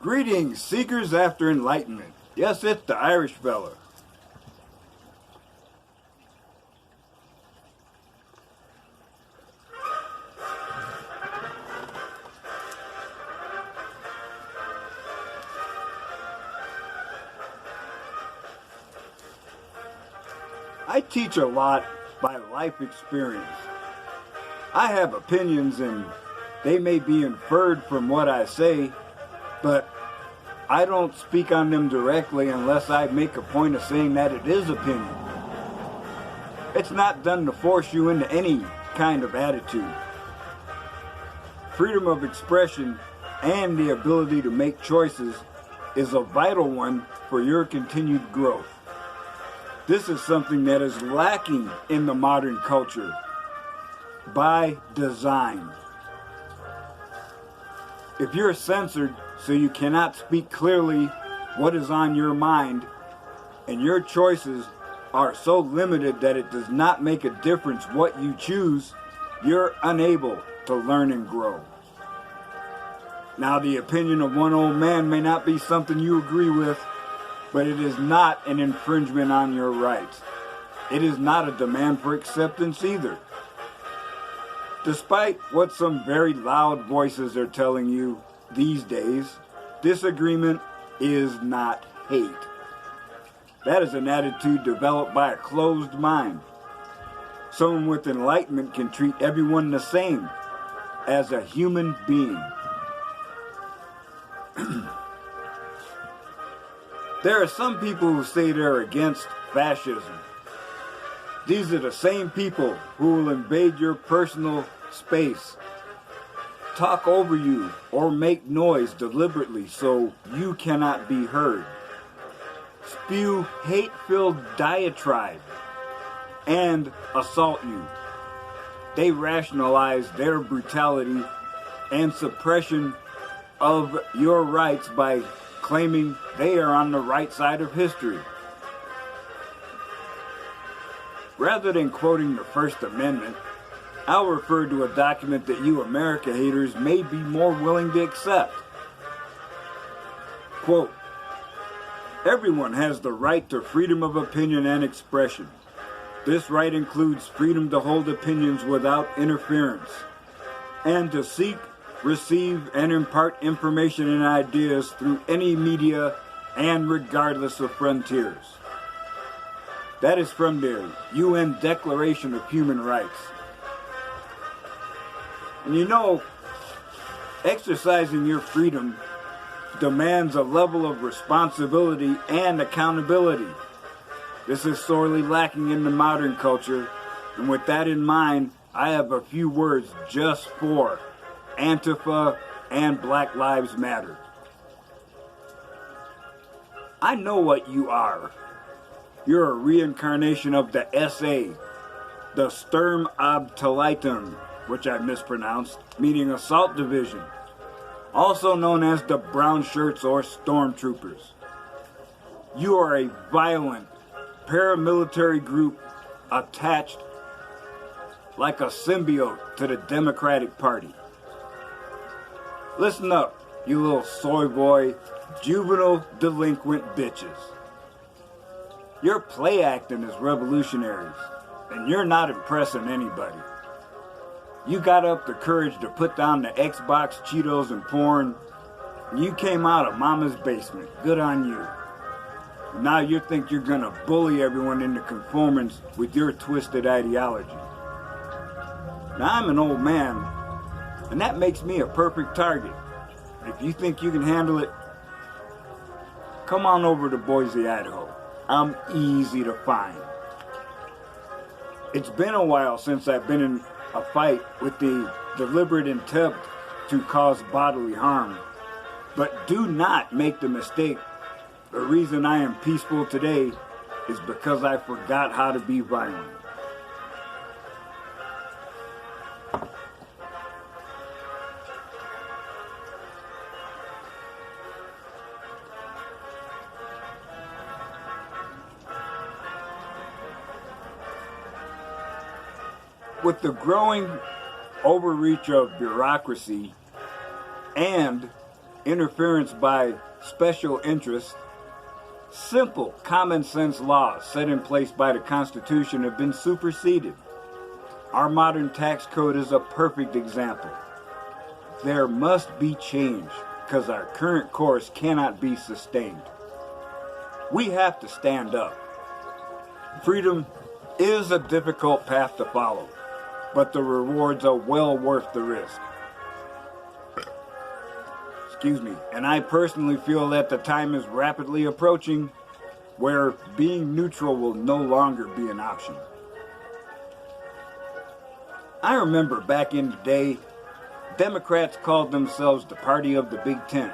Greetings, seekers after enlightenment. Yes, it's the Irish fella. I teach a lot by life experience. I have opinions and they may be inferred from what I say, but I don't speak on them directly unless I make a point of saying that it is opinion. It's not done to force you into any kind of attitude. Freedom of expression and the ability to make choices is a vital one for your continued growth. This is something that is lacking in the modern culture by design. If you're censored so you cannot speak clearly what is on your mind, and your choices are so limited that it does not make a difference what you choose, you're unable to learn and grow. Now, the opinion of one old man may not be something you agree with, but it is not an infringement on your rights. It is not a demand for acceptance either. Despite what some very loud voices are telling you these days, disagreement is not hate. That is an attitude developed by a closed mind. Someone with enlightenment can treat everyone the same as a human being. There are some people who say they're against fascism. These are the same people who will invade your personal space, talk over you, or make noise deliberately so you cannot be heard, spew hate-filled diatribe, and assault you. They rationalize their brutality and suppression of your rights by claiming they are on the right side of history. Rather than quoting the First Amendment, I'll refer to a document that you America haters may be more willing to accept. Quote, "Everyone has the right to freedom of opinion and expression. This right includes freedom to hold opinions without interference, and to seek, receive, and impart information and ideas through any media and regardless of frontiers." That is from the UN Declaration of Human Rights. And you know, exercising your freedom demands a level of responsibility and accountability. This is sorely lacking in the modern culture, and with that in mind, I have a few words just for Antifa and Black Lives Matter. I know what you are. You're a reincarnation of the SA, the Sturmabteilung, which I mispronounced, meaning assault division, also known as the brown shirts or stormtroopers. You are a violent paramilitary group attached like a symbiote to the Democratic Party. Listen up, you little soy boy, juvenile delinquent bitches. Your play acting is revolutionaries, and you're not impressing anybody. You got up the courage to put down the Xbox, Cheetos, and porn, and you came out of mama's basement. Good on you. Now you think you're gonna bully everyone into conformance with your twisted ideology. Now I'm an old man, and that makes me a perfect target. If you think you can handle it, come on over to Boise, Idaho. I'm easy to find. It's been a while since I've been in a fight with the deliberate intent to cause bodily harm. But do not make the mistake. The reason I am peaceful today is because I forgot how to be violent. With the growing overreach of bureaucracy and interference by special interests, simple common sense laws set in place by the Constitution have been superseded. Our modern tax code is a perfect example. There must be change because our current course cannot be sustained. We have to stand up. Freedom is a difficult path to follow, but the rewards are well worth the risk. Excuse me. And I personally feel that the time is rapidly approaching where being neutral will no longer be an option. I remember back in the day, Democrats called themselves the party of the Big Tent.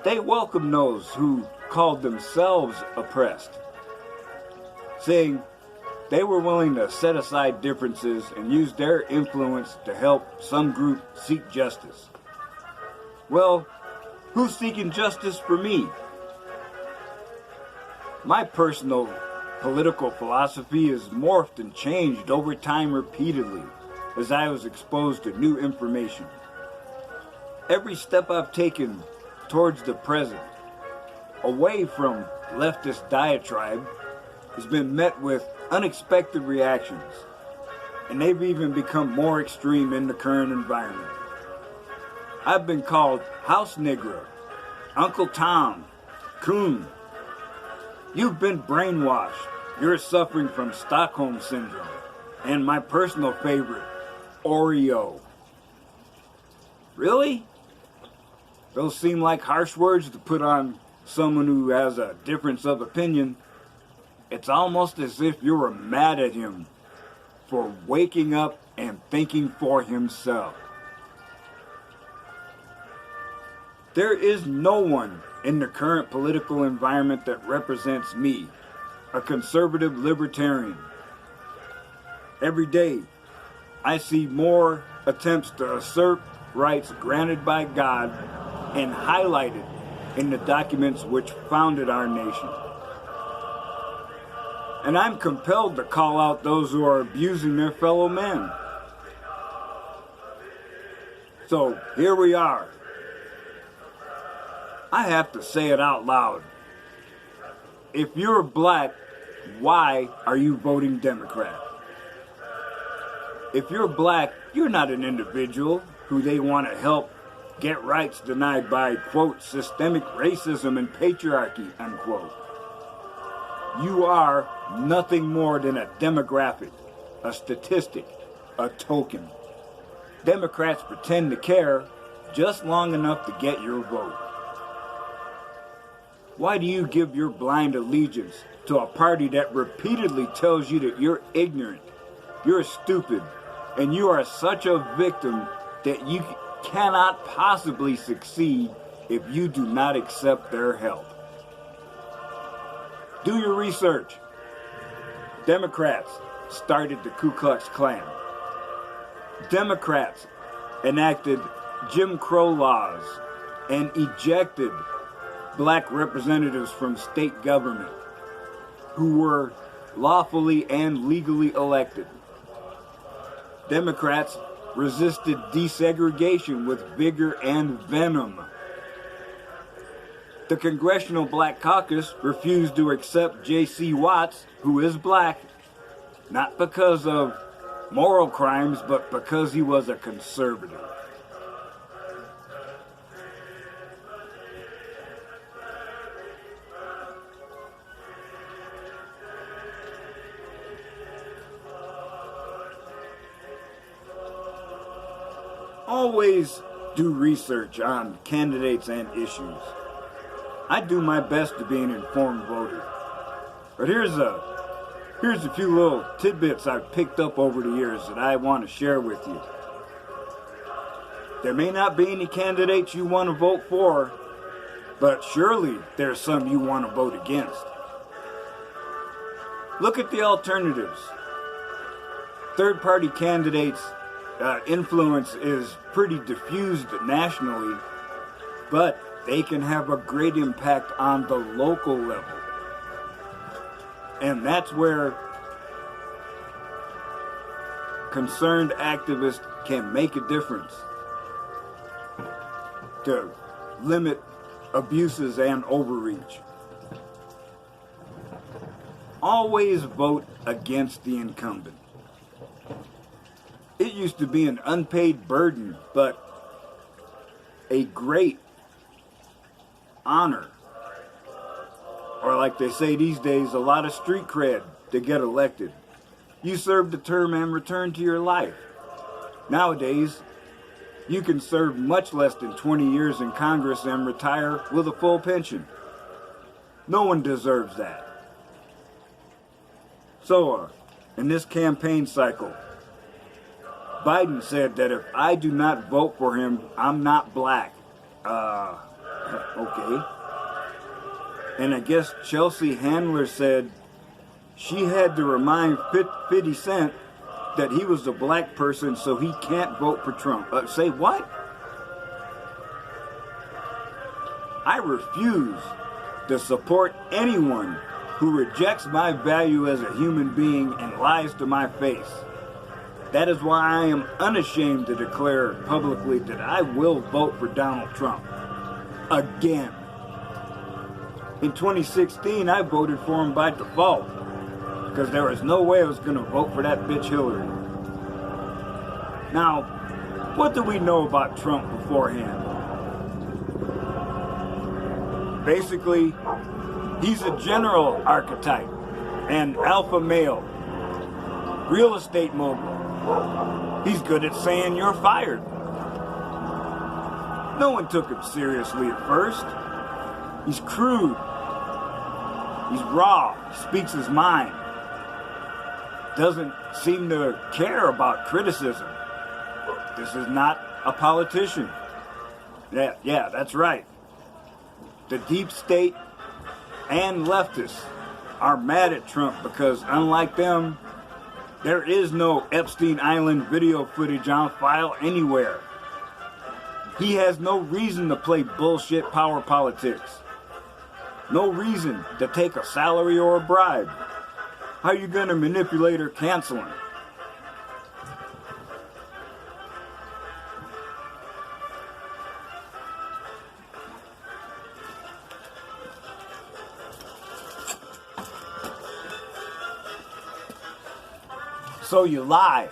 They welcomed those who called themselves oppressed, saying they were willing to set aside differences and use their influence to help some group seek justice. Well, who's seeking justice for me? My personal political philosophy has morphed and changed over time repeatedly as I was exposed to new information. Every step I've taken towards the present, away from leftist diatribe, has been met with unexpected reactions, and they've even become more extreme in the current environment. I've been called House Negro, Uncle Tom, Coon. You've been brainwashed. You're suffering from Stockholm Syndrome. And my personal favorite, Oreo. Really? Those seem like harsh words to put on someone who has a difference of opinion. It's almost as if you were mad at him for waking up and thinking for himself. There is no one in the current political environment that represents me, a conservative libertarian. Every day, I see more attempts to assert rights granted by God and highlighted in the documents which founded our nation. And I'm compelled to call out those who are abusing their fellow men. So here we are. I have to say it out loud. If you're black, why are you voting Democrat? If you're black, you're not an individual who they want to help get rights denied by, quote, systemic racism and patriarchy, unquote. You are nothing more than a demographic, a statistic, a token. Democrats pretend to care just long enough to get your vote. Why do you give your blind allegiance to a party that repeatedly tells you that you're ignorant, you're stupid, and you are such a victim that you cannot possibly succeed if you do not accept their help? Do your research. Democrats started the Ku Klux Klan. Democrats enacted Jim Crow laws and ejected black representatives from state government who were lawfully and legally elected. Democrats resisted desegregation with vigor and venom. The Congressional Black Caucus refused to accept J.C. Watts, who is black, not because of moral crimes, but because he was a conservative. Always do research on candidates and issues. I do my best to be an informed voter. But here's a few little tidbits I've picked up over the years that I want to share with you. There may not be any candidates you want to vote for, but surely there's some you want to vote against. Look at the alternatives. Third-party candidates' influence is pretty diffused nationally, but they can have a great impact on the local level. And that's where concerned activists can make a difference. to limit abuses and overreach. Always vote against the incumbent. It used to be an unpaid burden, but a great honor. Or like they say these days, a lot of street cred to get elected. You served a term and return to your life. Nowadays, you can serve much less than 20 years in Congress and retire with a full pension. No one deserves that. So, in this campaign cycle, Biden said that if I do not vote for him, I'm not black. Okay. And I guess Chelsea Handler said she had to remind 50 Cent that he was a black person, so he can't vote for Trump. Say what? I refuse to support anyone who rejects my value as a human being and lies to my face. That is why I am unashamed to declare publicly that I will vote for Donald Trump. Again. In 2016, I voted for him by default, because there was no way I was going to vote for that bitch Hillary. Now, what do we know about Trump beforehand? Basically, he's a general archetype, an alpha male, real estate mogul. He's good at saying you're fired. No one took him seriously at first. He's crude. He's raw. He speaks his mind. Doesn't seem to care about criticism. This is not a politician. Yeah, that's right. The deep state and leftists are mad at Trump because, unlike them, there is no Epstein Island video footage on file anywhere. He has no reason to play bullshit power politics. No reason to take a salary or a bribe. How are you going to manipulate or cancel him? So you lie.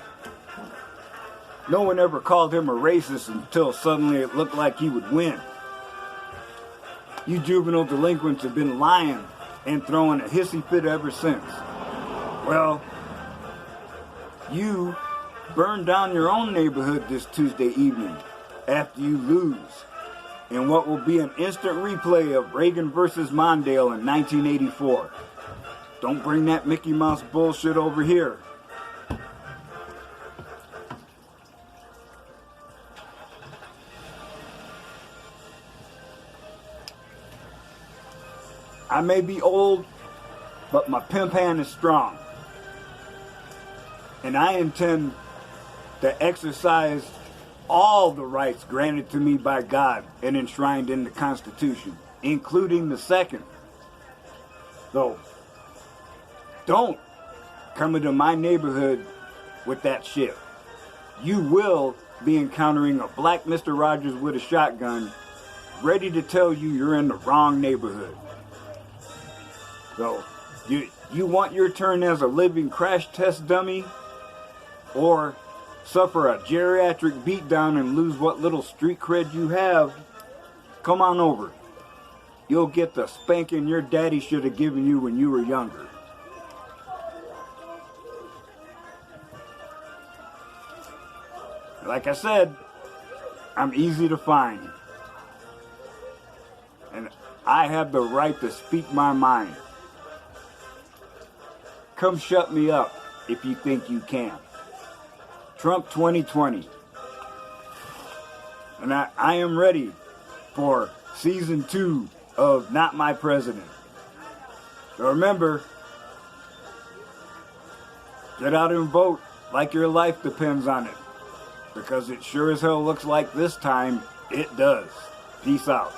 No one ever called him a racist until suddenly it looked like he would win. You juvenile delinquents have been lying and throwing a hissy fit ever since. Well, you burned down your own neighborhood this Tuesday evening after you lose in what will be an instant replay of Reagan versus Mondale in 1984. Don't bring that Mickey Mouse bullshit over here. I may be old, but my pimp hand is strong. And I intend to exercise all the rights granted to me by God and enshrined in the Constitution, including the second. So, don't come into my neighborhood with that shit. You will be encountering a black Mr. Rogers with a shotgun, ready to tell you you're in the wrong neighborhood. So, you want your turn as a living crash test dummy? Or suffer a geriatric beatdown and lose what little street cred you have? Come on over. You'll get the spanking your daddy should have given you when you were younger. Like I said, I'm easy to find. And I have the right to speak my mind. Come shut me up if you think you can. Trump 2020. And I am ready for season 2 of Not My President. So remember, get out and vote like your life depends on it. Because it sure as hell looks like this time it does. Peace out.